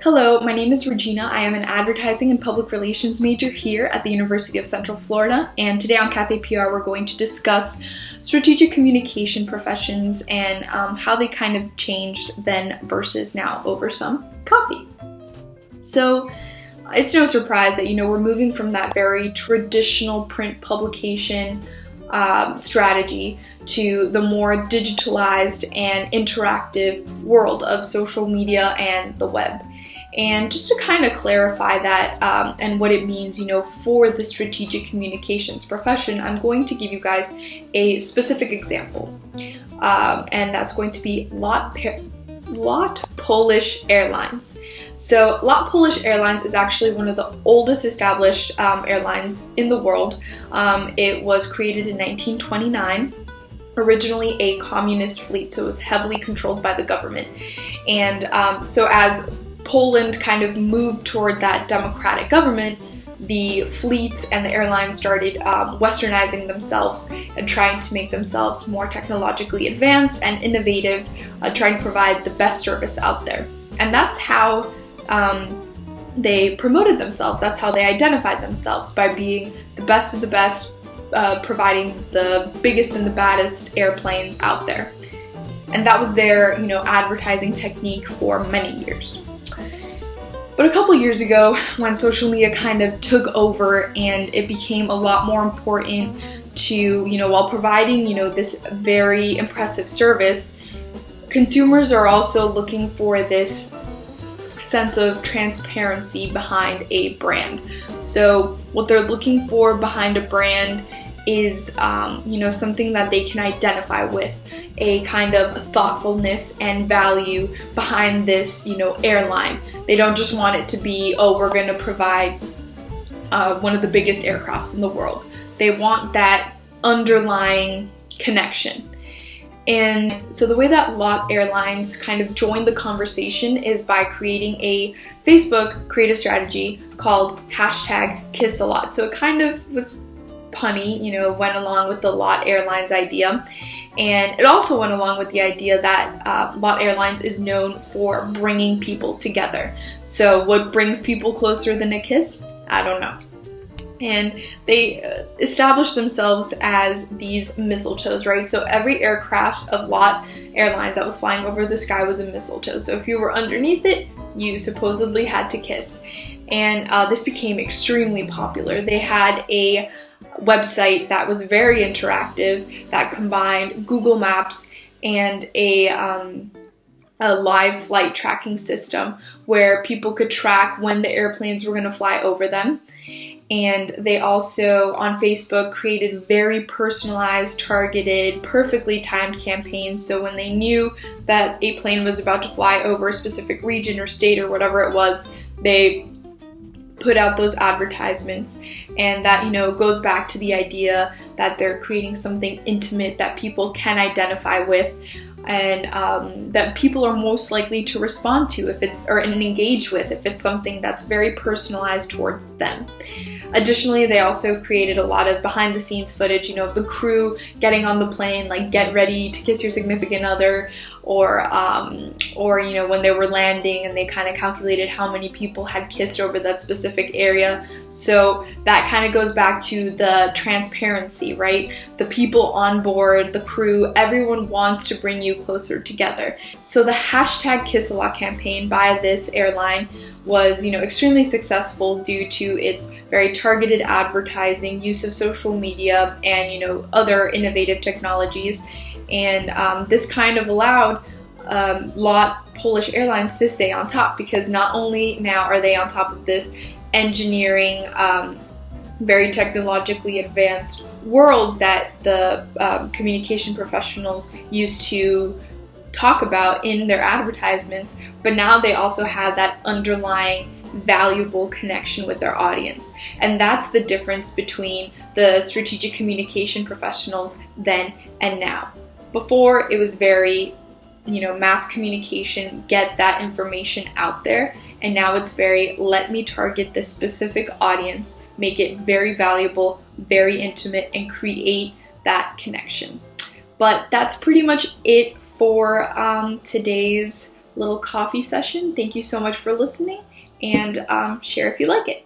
Hello, my name is Regina. I am an advertising and public relations major here at the University of Central Florida, and today on Cafe PR we're going to discuss strategic communication professions and how they kind of changed then versus now over some coffee. So it's no surprise that we're moving from that very traditional print publication strategy to the more digitalized and interactive world of social media and the web. And just to kind of clarify that and what it means, for the strategic communications profession, I'm going to give you guys a specific example, and that's going to be LOT Polish Airlines. So LOT Polish Airlines is actually one of the oldest established airlines in the world. It was created in 1929. Originally a communist fleet, so it was heavily controlled by the government. And so as Poland kind of moved toward that democratic government, the fleets and the airlines started westernizing themselves and trying to make themselves more technologically advanced and innovative, trying to provide the best service out there. And that's how they promoted themselves. That's how they identified themselves, by being the best of the best, providing the biggest and the baddest airplanes out there. And that was their, advertising technique for many years. But a couple years ago, when social media kind of took over and it became a lot more important to, while providing, this very impressive service, consumers are also looking for this sense of transparency behind a brand. So what they're looking for behind a brand is, something that they can identify with, a kind of thoughtfulness and value behind this, airline. They don't just want it to be, we're going to provide one of the biggest aircrafts in the world. They want that underlying connection. And so the way that LOT Airlines kind of joined the conversation is by creating a Facebook creative strategy called #KissALot. So it kind of was punny, went along with the LOT Airlines idea. And it also went along with the idea that LOT Airlines is known for bringing people together. So what brings people closer than a kiss? I don't know. And they established themselves as these mistletoes, right? So every aircraft of LOT Airlines that was flying over the sky was a mistletoe. So if you were underneath it, you supposedly had to kiss. And this became extremely popular. They had a website that was very interactive that combined Google Maps and a live flight tracking system where people could track when the airplanes were going to fly over them. And they also, on Facebook, created very personalized, targeted, perfectly timed campaigns. So when they knew that a plane was about to fly over a specific region or state or whatever it was, they put out those advertisements. And that, goes back to the idea that they're creating something intimate that people can identify with, and that people are most likely to respond to and engage with if it's something that's very personalized towards them. Additionally, they also created a lot of behind the scenes footage, of the crew getting on the plane, like get ready to kiss your significant other, or when they were landing and they kind of calculated how many people had kissed over that specific area. So that kind of goes back to the transparency, right? The people on board, the crew, everyone wants to bring you closer together. So the #KissALot campaign by this airline was, extremely successful due to its very targeted advertising, use of social media, and, other innovative technologies. And this kind of allowed LOT Polish Airlines to stay on top, because not only now are they on top of this engineering, very technologically advanced world that the communication professionals used to talk about in their advertisements, but now they also have that underlying valuable connection with their audience. And that's the difference between the strategic communication professionals then and now. Before, it was very, mass communication, get that information out there. And now it's very, let me target this specific audience, make it very valuable, very intimate, and create that connection. But that's pretty much it for today's little coffee session. Thank you so much for listening, and share if you like it.